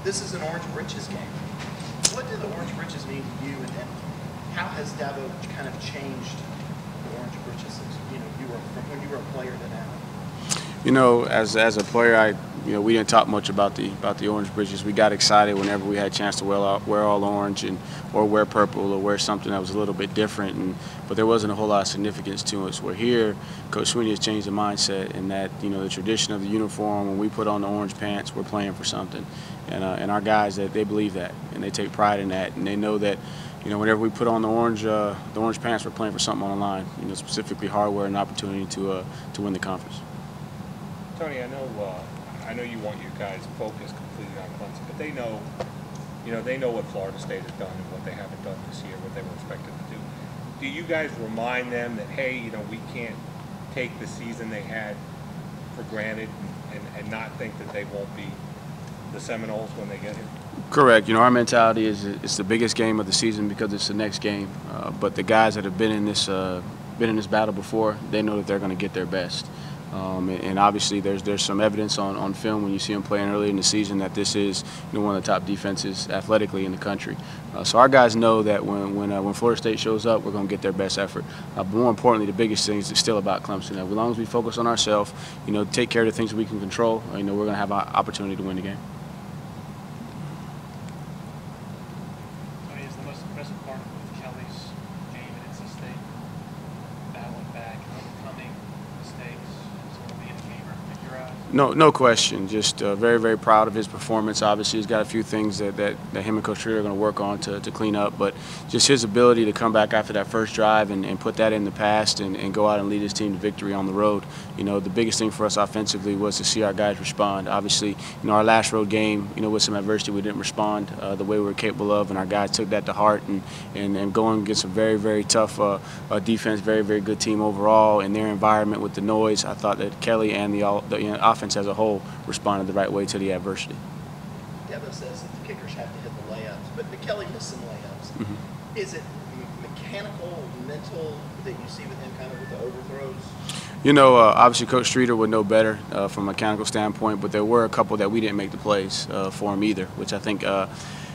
This is an Orange Britches game. What do the Orange Britches mean to you, and how has Dabo kind of changed the Orange Britches since you were from when you were a player to now? As a player, we didn't talk much about the Orange Britches. We got excited whenever we had a chance to wear all orange or wear purple or wear something that was a little bit different. But there wasn't a whole lot of significance to us. We're here. Coach Sweeney has changed the mindset in that the tradition of the uniform. When we put on the orange pants, we're playing for something, and our guys they believe that and they take pride in that, and they know that. Whenever we put on the orange pants, we're playing for something on the line. Specifically hardware and opportunity to win the conference. Tony, I know you want your guys focused completely on Clemson, but they know what Florida State has done and what they haven't done this year, what they were expected to do. Do you guys remind them that, hey, we can't take the season they had for granted and not think that they won't be the Seminoles when they get here? Correct. Our mentality is it's the biggest game of the season because it's the next game. But the guys that have been in this battle before, they know that they're going to get their best. And obviously, there's some evidence on film when you see them playing early in the season that this is one of the top defenses athletically in the country. So our guys know that when Florida State shows up, we're going to get their best effort. But more importantly, the biggest thing is it's still about Clemson. As long as we focus on ourselves, take care of the things we can control, we're going to have an opportunity to win the game. Tony, is the most impressive part of Kelly's game at NC State battling back, overcoming mistakes? No question. Just very, very proud of his performance. Obviously, he's got a few things that him and Coach Streeter are going to work on to clean up. But just his ability to come back after that first drive and put that in the past and go out and lead his team to victory on the road. The biggest thing for us offensively was to see our guys respond. Obviously, our last road game, with some adversity, we didn't respond the way we were capable of, and our guys took that to heart and going against a very, very tough defense, very, very good team overall in their environment with the noise. I thought that Kelly and the offense as a whole responded the right way to the adversity. Dabo says that the kickers have to hit the layups, but Kelly missed some layups. Mm-hmm. Is it mechanical, mental that you see with him kind of with the overthrows? Obviously Coach Streeter would know better from a mechanical standpoint, but there were a couple that we didn't make the plays for him either, which I think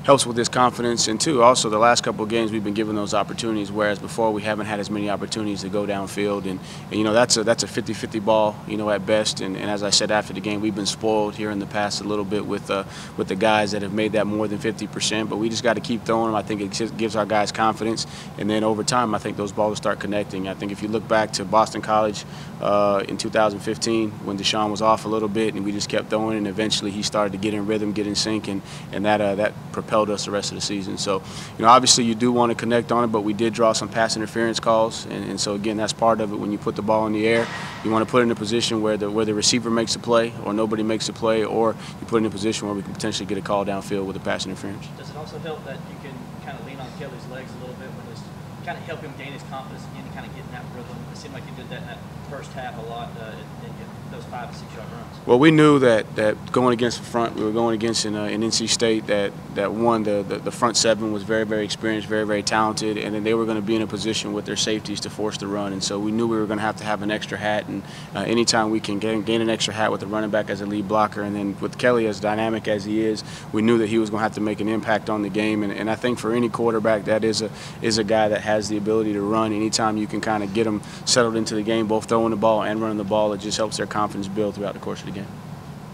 helps with his confidence. And two, also the last couple of games we've been given those opportunities, whereas before we haven't had as many opportunities to go downfield. And that's a 50-50 ball, at best. And as I said after the game, we've been spoiled here in the past a little bit with the guys that have made that more than 50%. But we just got to keep throwing them. I think it just gives our guys confidence. And then over time, I think those balls start connecting. I think if you look back to Boston College in 2015 when Deshaun was off a little bit and we just kept throwing, and eventually he started to get in rhythm, get in sync, and that propelled us the rest of the season. So, obviously you do want to connect on it, but we did draw some pass interference calls, and so again, that's part of it. When you put the ball in the air, you want to put it in a position where the receiver makes a play or nobody makes a play, or you put it in a position where we can potentially get a call downfield with a pass interference. Does it also help that you can kind of lean on Kelly's legs a little bit when it's kind of help him gain his confidence again and kind of get in that rhythm? It seemed like he did that in that first half a lot in those 5 to 6 yard runs. Well, we knew that going against the front, we were going against in NC State that one, the front seven was very, very experienced, very, very talented, and then they were going to be in a position with their safeties to force the run. And so we knew we were going to have an extra hat, and anytime we can gain an extra hat with the running back as a lead blocker, and then with Kelly as dynamic as he is, we knew that he was going to have to make an impact on the game. And I think for any quarterback, that is a guy that has the ability to run. Anytime you can kind of get them settled into the game, both throwing the ball and running the ball, it just helps their confidence build throughout the course of the game.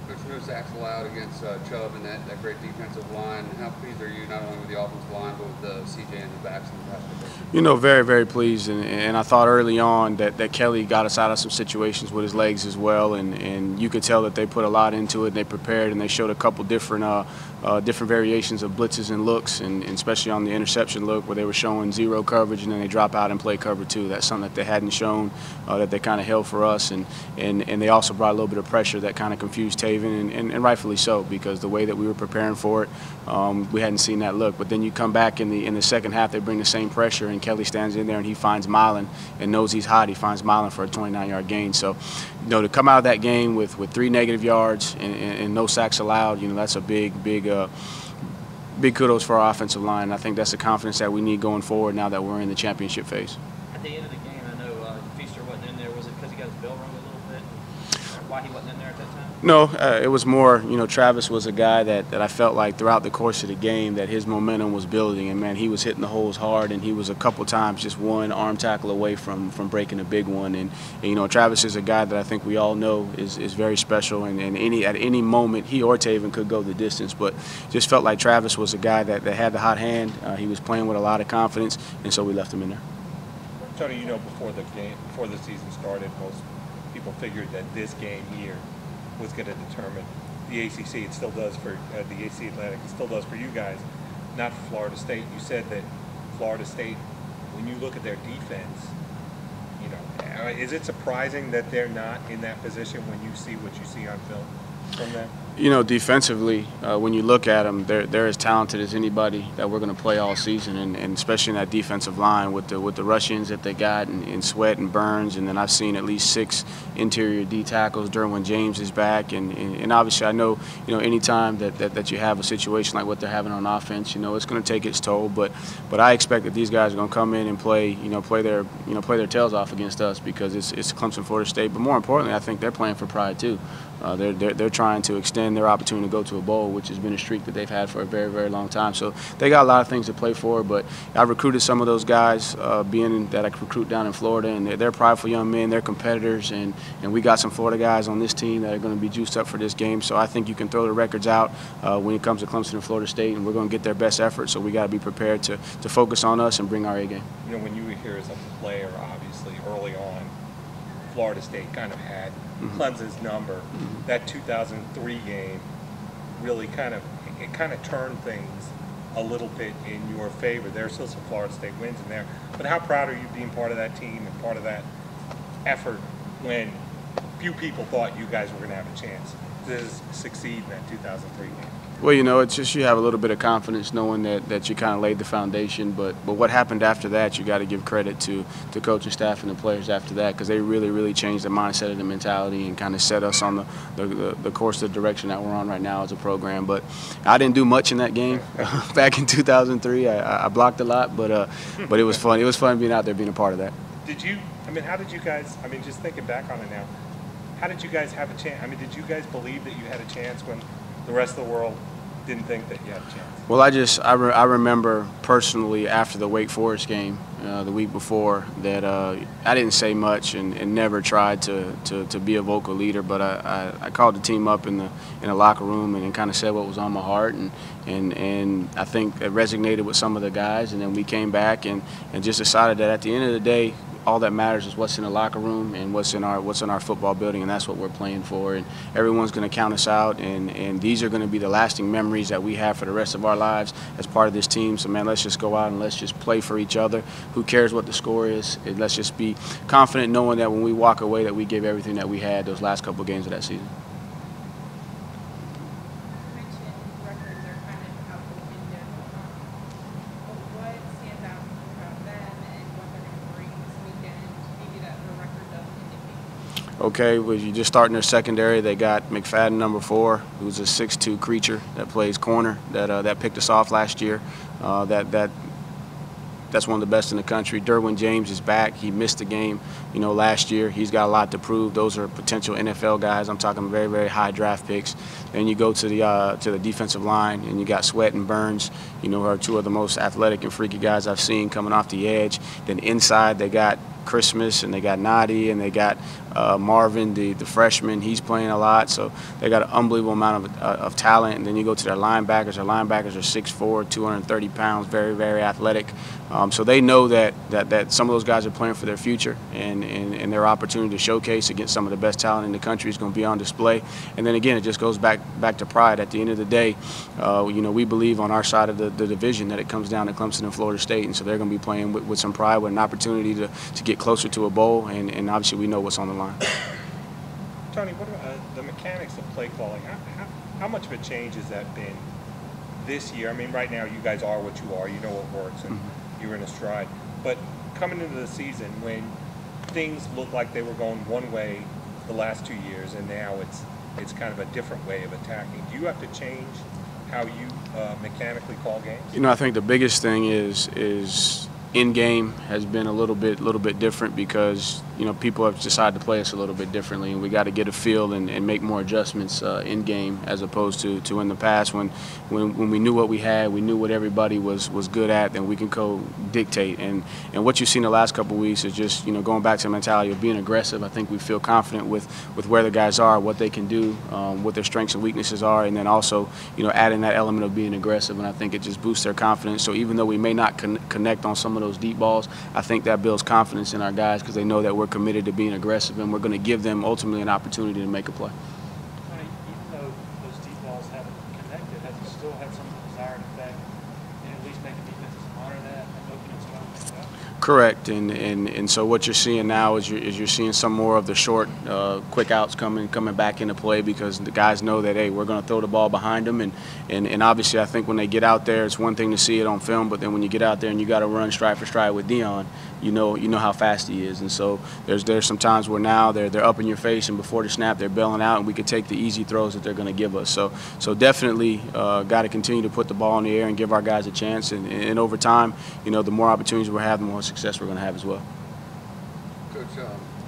There's no sacks allowed against Chubb and that great defensive line. How pleased are you not only with the offensive line but with the CJ and the backs and the pass protection? Very, very pleased, and I thought early on that Kelly got us out of some situations with his legs as well, and you could tell that they put a lot into it, and they prepared, and they showed a couple different variations of blitzes and looks, and especially on the interception look where they were showing zero coverage and then they drop out and play cover 2. That's something that they hadn't shown, that they kind of held for us, and they also brought a little bit of pressure that kind of confused Taven, and rightfully so, because the way that we were preparing for it, we hadn't seen that look. But then you come back in the second half, they bring the same pressure, and Kelly stands in there and he finds Milan and knows he's hot. He finds Milan for a 29-yard gain. So, to come out of that game with 3 negative yards and no sacks allowed, that's a big kudos for our offensive line. I think that's the confidence that we need going forward now that we're in the championship phase. At the end of the game, I know Feaster wasn't in there. Was it because he got his bell rung a little bit? Or why he wasn't in there at that time? No, it was more, Travis was a guy that I felt like throughout the course of the game that his momentum was building, and man, he was hitting the holes hard, and he was a couple times just one arm tackle away from breaking a big one. And Travis is a guy that I think we all know is very special, and at any moment he or Taven could go the distance, but just felt like Travis was a guy that had the hot hand. He was playing with a lot of confidence, and so we left him in there. Tony, before the season started, most people figured that this game here was going to determine the ACC. It still does for the AC Atlantic. It still does for you guys, not for Florida State. You said that Florida State, when you look at their defense, is it surprising that they're not in that position when you see what you see on film from them? Defensively, when you look at them, they're as talented as anybody that we're going to play all season, and especially in that defensive line with the Russians that they got in Sweat and Burns, and then I've seen at least 6 interior D tackles during when James is back, and obviously I know anytime that you have a situation like what they're having on offense, it's going to take its toll, but I expect that these guys are going to come in and play their tails off against us because it's Clemson, Florida State, but more importantly, I think they're playing for pride too. They're trying to extend their opportunity to go to a bowl, which has been a streak that they've had for a very, very long time. So they got a lot of things to play for, but I recruited some of those guys, being that I recruit down in Florida, and they're prideful young men, they're competitors, and we got some Florida guys on this team that are going to be juiced up for this game. So I think you can throw the records out when it comes to Clemson and Florida State, and we're going to get their best effort, so we got to be prepared to focus on us and bring our A game. When you were here as a player, obviously, early on, Florida State kind of had Clemson's number. That 2003 game really kind of turned things a little bit in your favor. There are still some Florida State wins in there, but how proud are you being part of that team and part of that effort when few people thought you guys were going to have a chance to succeed in that 2003 game? Well, it's just you have a little bit of confidence knowing that you kind of laid the foundation. But what happened after that, you got to give credit to the coaching staff and the players after that because they really, really changed the mindset and the mentality and kind of set us on the course, the direction that we're on right now as a program. But I didn't do much in that game back in 2003. I blocked a lot, but it was fun. It was fun being out there, being a part of that. How did you guys, just thinking back on it now, how did you guys have a chance? Did you guys believe that you had a chance when the rest of the world didn't think that you had a chance? Well, I remember personally after the Wake Forest game the week before that I didn't say much and never tried to be a vocal leader, but I called the team up in the locker room and kind of said what was on my heart, and I think it resonated with some of the guys, and then we came back and just decided that at the end of the day, all that matters is what's in the locker room and what's in our football building, and that's what we're playing for. And everyone's going to count us out, and these are going to be the lasting memories that we have for the rest of our lives as part of this team. So, man, let's just go out and let's just play for each other. Who cares what the score is? And let's just be confident knowing that when we walk away that we gave everything that we had those last couple of games of that season. Okay, well, you just start in their secondary. They got McFadden, number 4, who's a 6'2" creature that plays corner. That picked us off last year. That's one of the best in the country. Derwin James is back. He missed the game, last year. He's got a lot to prove. Those are potential NFL guys. I'm talking very, very high draft picks. Then you go to the defensive line, and you got Sweat and Burns, who are 2 of the most athletic and freaky guys I've seen coming off the edge. Then inside, they got Christmas, and they got Nadi, and they got Marvin, the freshman. He's playing a lot, so they got an unbelievable amount of talent. And then you go to their linebackers. Their linebackers are 6'4", 230 pounds, very, very athletic. So they know that some of those guys are playing for their future, and their opportunity to showcase against some of the best talent in the country is going to be on display. And then again, it just goes back to pride. At the end of the day, we believe on our side of the division that it comes down to Clemson and Florida State, and so they're going to be playing with some pride, with an opportunity to get closer to a bowl, and obviously we know what's on the line. Tony, what about the mechanics of play calling? How much of a change has that been this year? Right now you guys are what you are. You know what works, and you're in a stride. But coming into the season when things looked like they were going one way the last 2 years, and now it's kind of a different way of attacking, do you have to change how you mechanically call games? I think the biggest thing is in game has been a little bit different because people have decided to play us a little bit differently, and we got to get a feel and make more adjustments in game as opposed to in the past when we knew what we had, we knew what everybody was good at, then we can dictate. And what you've seen the last couple of weeks is just going back to the mentality of being aggressive. I think we feel confident with where the guys are, what they can do, what their strengths and weaknesses are, and then also adding that element of being aggressive. And I think it just boosts their confidence. So even though we may not connect on some of those deep balls, I think that builds confidence in our guys because they know that we're committed to being aggressive and we're going to give them ultimately an opportunity to make a play. Tony, even though those deep balls haven't connected, has it still had some desired effect in at least making defenses honor that and opening some other things up? Correct, and so what you're seeing now is you're seeing some more of the short, quick outs coming back into play because the guys know that, hey, we're going to throw the ball behind them, and obviously I think when they get out there, it's one thing to see it on film, but then when you get out there and you got to run stride for stride with Dion, you know how fast he is, and so there's some times where now they're up in your face, and before the snap they're bailing out, and we could take the easy throws that they're going to give us. So definitely got to continue to put the ball in the air and give our guys a chance, and over time, the more opportunities we have, the more success we're going to have as well. Coach,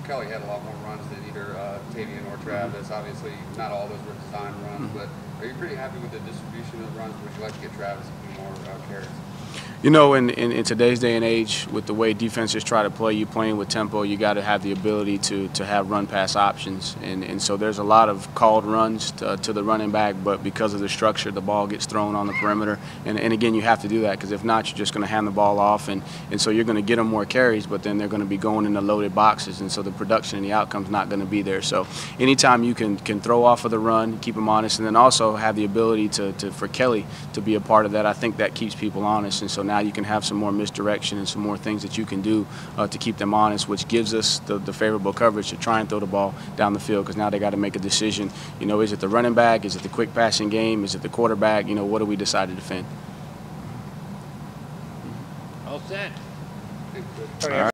Kelly had a lot more runs than either Tavian or Travis. Obviously, not all those were designed runs, but are you pretty happy with the distribution of runs? Would you like to get Travis a few more carries? In today's day and age, with the way defenses try to play, you playing with tempo, you got to have the ability to have run-pass options. And so there's a lot of called runs to the running back, but because of the structure, the ball gets thrown on the perimeter. And again, you have to do that because if not, you're just going to hand the ball off. And so you're going to get them more carries, but then they're going to be going into loaded boxes. And so the production and the outcome's not going to be there. So anytime you can throw off of the run, keep them honest, and then also have the ability for Kelly to be a part of that, I think that keeps people honest. And so now you can have some more misdirection and some more things that you can do to keep them honest, which gives us the favorable coverage to try and throw the ball down the field because now they got to make a decision. Is it the running back? Is it the quick passing game? Is it the quarterback? What do we decide to defend? All set. All right.